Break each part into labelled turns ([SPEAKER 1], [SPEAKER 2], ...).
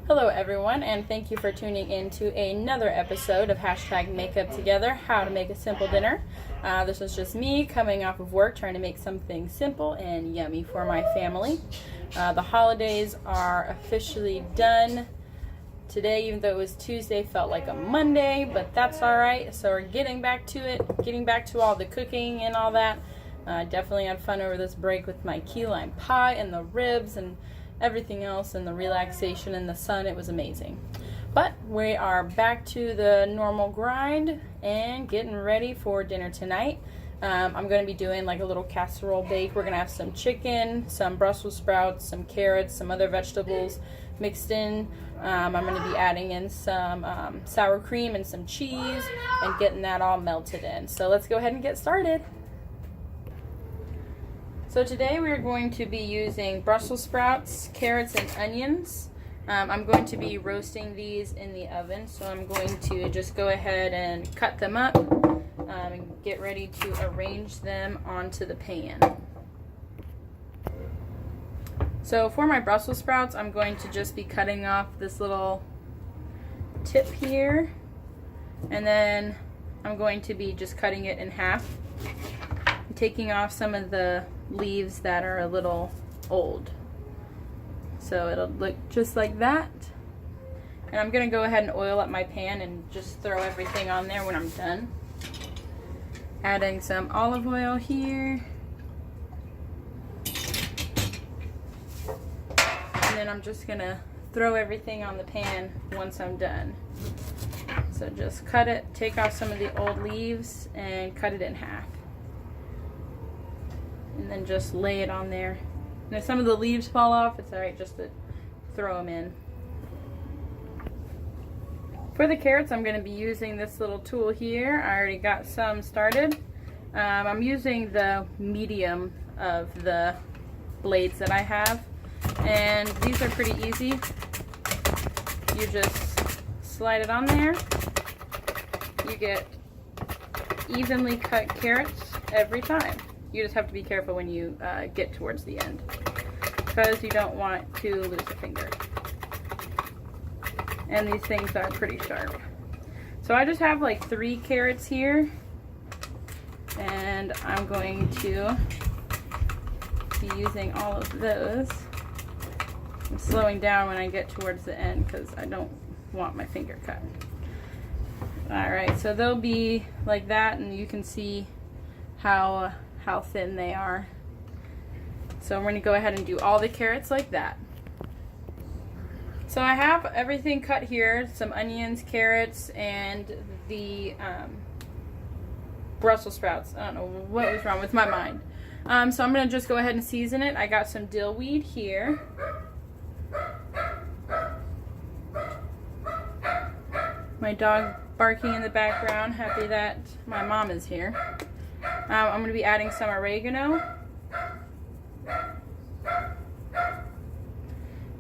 [SPEAKER 1] Hello everyone, and thank you for tuning in to another episode of Hashtag Makeup Together, How to Make a Simple Dinner. This is just me coming off of work trying to make something simple and yummy for my family. The holidays are officially done. Today, even though it was Tuesday, felt like a Monday, but that's alright. So we're getting back to it, getting back to all the cooking and all that. Definitely had fun over this break with my key lime pie and the ribs and everything else and the relaxation in the sun. It was amazing. But we are back to the normal grind and getting ready for dinner tonight. I'm going to be doing like a little casserole bake. We're going to have some chicken, some Brussels sprouts, some carrots, some other vegetables mixed in. I'm going to be adding in some sour cream and some cheese and getting that all melted in. So let's go ahead and get started. So today we are going to be using Brussels sprouts, carrots, and onions. I'm going to be roasting these in the oven, so I'm going to just go ahead and cut them up and get ready to arrange them onto the pan. So for my Brussels sprouts, I'm going to just be cutting off this little tip here, and then I'm going to be just cutting it in half, taking off some of the leaves that are a little old. So it'll look just like that. And I'm going to go ahead and oil up my pan and just throw everything on there when I'm done. Adding some olive oil here. And then I'm just going to throw everything on the pan once I'm done. So just cut it, take off some of the old leaves and cut it in half. And then just lay it on there. And if some of the leaves fall off, it's alright just to throw them in. For the carrots, I'm going to be using this little tool here. I already got some started. I'm using the medium of the blades that I have. And these are pretty easy. You just slide it on there. You get evenly cut carrots every time. You just have to be careful when you get towards the end, because you don't want to lose a finger. And these things are pretty sharp. So I just have like 3 carrots here, and I'm going to be using all of those. I'm slowing down when I get towards the end because I don't want my finger cut. Alright, so they'll be like that, and you can see how thin they are. So I'm going to go ahead and do all the carrots like that. So I have everything cut here, some onions, carrots, and the Brussels sprouts. I don't know what was wrong with my mind. So I'm going to just go ahead and season it. I got some dill weed here. My dog barking in the background, happy that my mom is here. I'm going to be adding some oregano.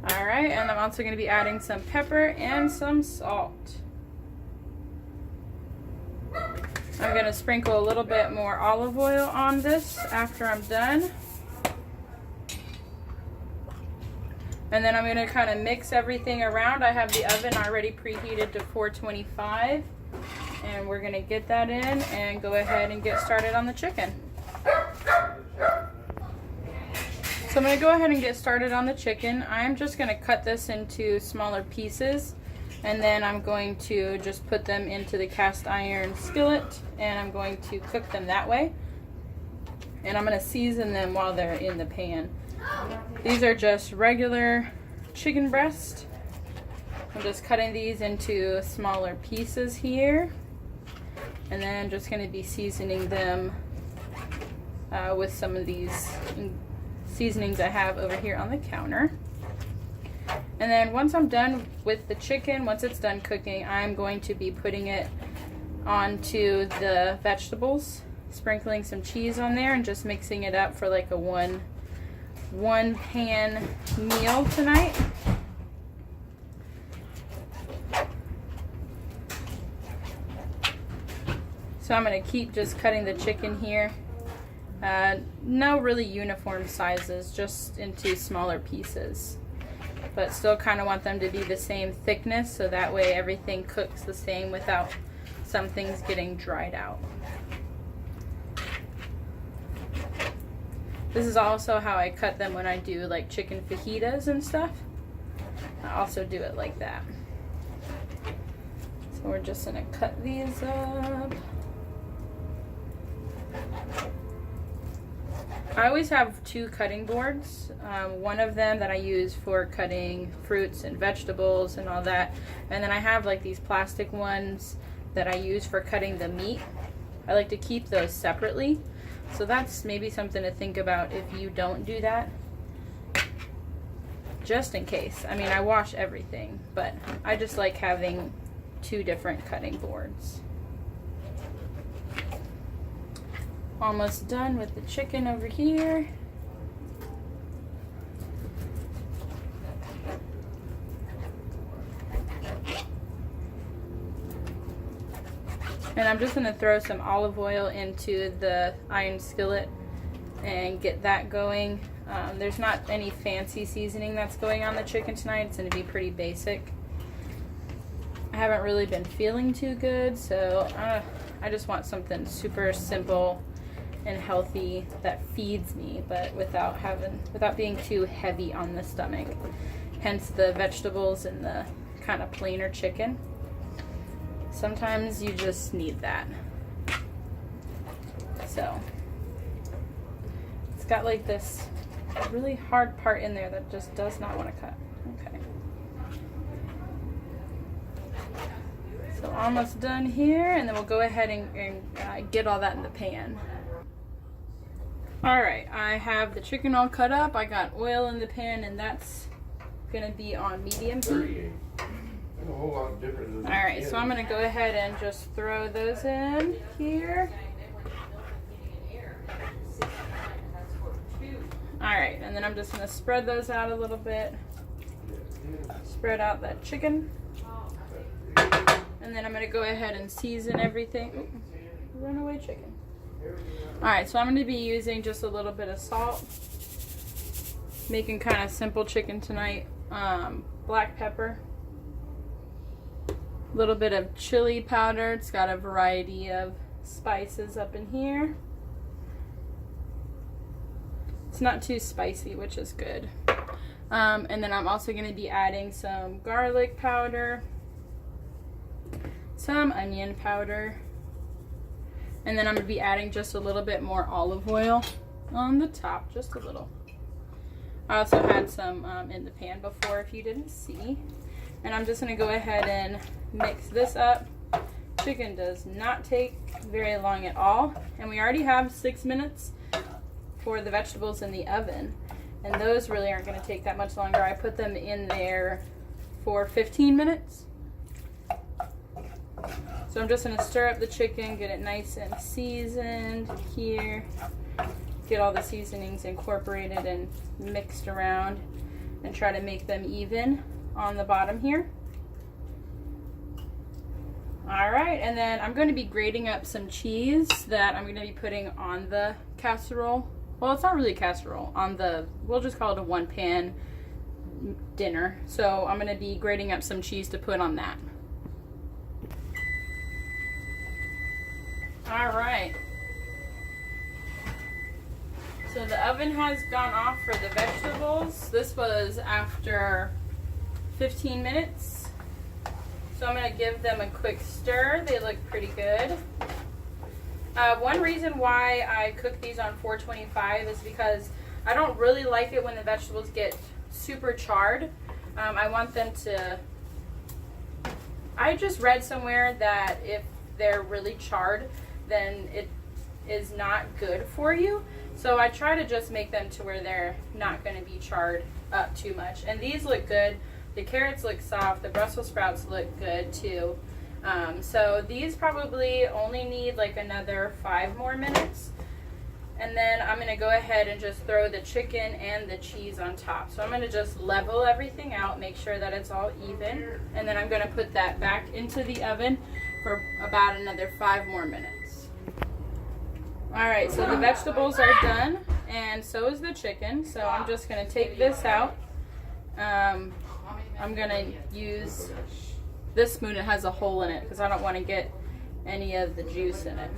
[SPEAKER 1] Alright, and I'm also going to be adding some pepper and some salt. I'm going to sprinkle a little bit more olive oil on this after I'm done. And then I'm going to kind of mix everything around. I have the oven already preheated to 425. And we're going to get that in and go ahead and get started on the chicken. So I'm going to go ahead and get started on the chicken. I'm just going to cut this into smaller pieces, and then I'm going to just put them into the cast iron skillet, and I'm going to cook them that way. And I'm going to season them while they're in the pan. These are just regular chicken breast. I'm just cutting these into smaller pieces here. And then I'm just going to be seasoning them with some of these seasonings I have over here on the counter. And then once I'm done with the chicken, once it's done cooking, I'm going to be putting it onto the vegetables, sprinkling some cheese on there and just mixing it up for like a one pan meal tonight. So I'm going to keep just cutting the chicken here. No really uniform sizes, just into smaller pieces. but still kind of want them to be the same thickness, so that way everything cooks the same without some things getting dried out. This is also how I cut them when I do like chicken fajitas and stuff. I also do it like that. So we're just gonna cut these up. I always have two cutting boards. One of them that I use for cutting fruits and vegetables and all that. And then I have like these plastic ones that I use for cutting the meat. I like to keep those separately. So that's maybe something to think about if you don't do that. Just in case. I mean, I wash everything, but I just like having two different cutting boards. Almost done with the chicken over here. And I'm just going to throw some olive oil into the iron skillet and get that going. There's not any fancy seasoning that's going on the chicken tonight. It's going to be pretty basic. I haven't really been feeling too good, so I just want something super simple and healthy that feeds me, but without being too heavy on the stomach. Hence the vegetables and the kind of plainer chicken. Sometimes you just need that. So it's got like this really hard part in there that just does not want to cut. Okay. So almost done here, and then we'll go ahead and get all that in the pan. Alright, I have the chicken all cut up. I got oil in the pan, and that's gonna be on medium heat. Alright, so I'm gonna go ahead and just throw those in here. Alright, and then I'm just gonna spread those out a little bit. Spread out that chicken. And then I'm gonna go ahead and season everything. Ooh, runaway chicken. Alright, so I'm going to be using just a little bit of salt. Making kind of simple chicken tonight. Black pepper. A little bit of chili powder. It's got a variety of spices up in here. It's not too spicy, which is good. And then I'm also going to be adding some garlic powder. Some onion powder. And then I'm going to be adding just a little bit more olive oil on the top, just a little. I also had some in the pan before if you didn't see. And I'm just going to go ahead and mix this up. Chicken does not take very long at all. And we already have 6 minutes for the vegetables in the oven. And those really aren't going to take that much longer. I put them in there for 15 minutes. So I'm just going to stir up the chicken, get it nice and seasoned here. Get all the seasonings incorporated and mixed around and try to make them even on the bottom here. Alright, and then I'm going to be grating up some cheese that I'm going to be putting on the casserole. Well, it's not really a casserole. We'll just call it a one pan dinner. So I'm going to be grating up some cheese to put on that. Alright, so the oven has gone off for the vegetables. This was after 15 minutes. So I'm going to give them a quick stir. They look pretty good. One reason why I cook these on 425 is because I don't really like it when the vegetables get super charred. I want them to... I just read somewhere that if they're really charred, then it is not good for you. So I try to just make them to where they're not going to be charred up too much. And these look good. The carrots look soft. The Brussels sprouts look good too. So these probably only need like another 5 more minutes. And then I'm going to go ahead and just throw the chicken and the cheese on top. So I'm going to just level everything out, make sure that it's all even. And then I'm going to put that back into the oven for about another 5 more minutes. Alright, so the vegetables are done, and so is the chicken. So I'm just going to take this out. I'm gonna use this spoon. It has a hole in it because I don't want to get any of the juice in it.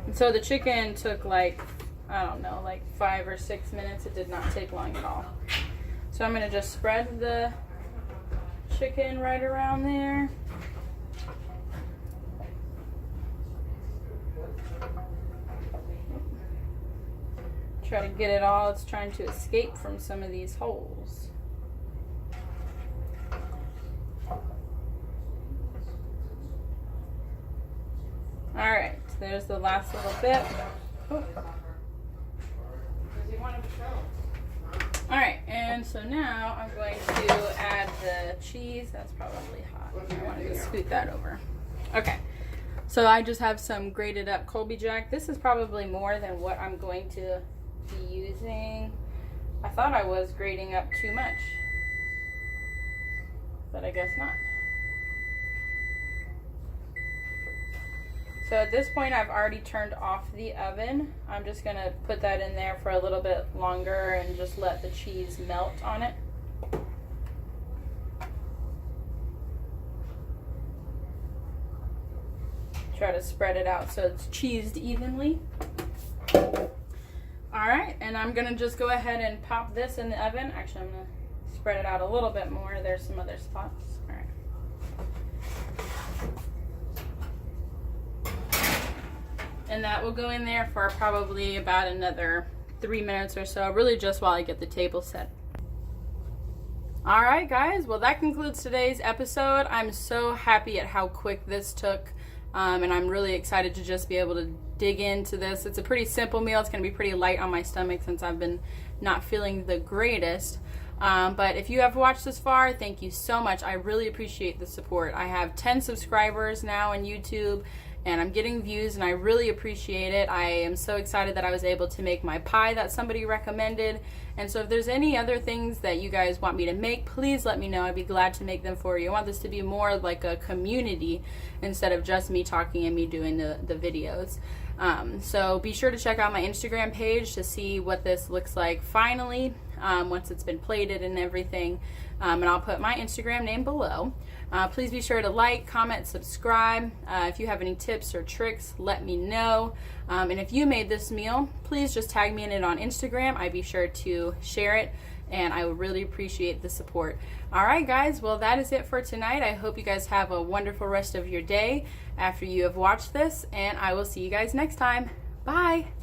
[SPEAKER 1] And so the chicken took like, I don't know, like 5 or 6 minutes. It did not take long at all. So I'm gonna just spread the chicken right around there. Try to get it all. It's trying to escape from some of these holes. Alright, so there's the last little bit. Alright, and so now I'm going to add the cheese. That's probably hot. I want to just scoot that over. Okay, so I just have some grated up Colby Jack. This is probably more than what I'm going to be using. I thought I was grating up too much, but I guess not. So at this point I've already turned off the oven. I'm just gonna put that in there for a little bit longer and just let the cheese melt on it. Try to spread it out so it's cheesed evenly. Alright, and I'm gonna just go ahead and pop this in the oven. Actually, I'm gonna spread it out a little bit more. There's some other spots. Alright. And that will go in there for probably about another 3 minutes or so, really just while I get the table set. Alright guys, well that concludes today's episode. I'm so happy at how quick this took, and I'm really excited to just be able to dig into this. It's a pretty simple meal. It's going to be pretty light on my stomach since I've been not feeling the greatest. But if you have watched this far, thank you so much. I really appreciate the support. I have 10 subscribers now on YouTube, and I'm getting views, and I really appreciate it. I am so excited that I was able to make my pie that somebody recommended. And so if there's any other things that you guys want me to make, please let me know. I'd be glad to make them for you. I want this to be more like a community instead of just me talking and me doing the videos. So be sure to check out my Instagram page to see what this looks like finally, once it's been plated and everything. And I'll put my Instagram name below. Please be sure to like, comment, subscribe. If you have any tips or tricks, let me know. And if you made this meal, please just tag me in it on Instagram. I'd be sure to share it, and I would really appreciate the support. Alright guys, well that is it for tonight. I hope you guys have a wonderful rest of your day after you have watched this, and I will see you guys next time. Bye!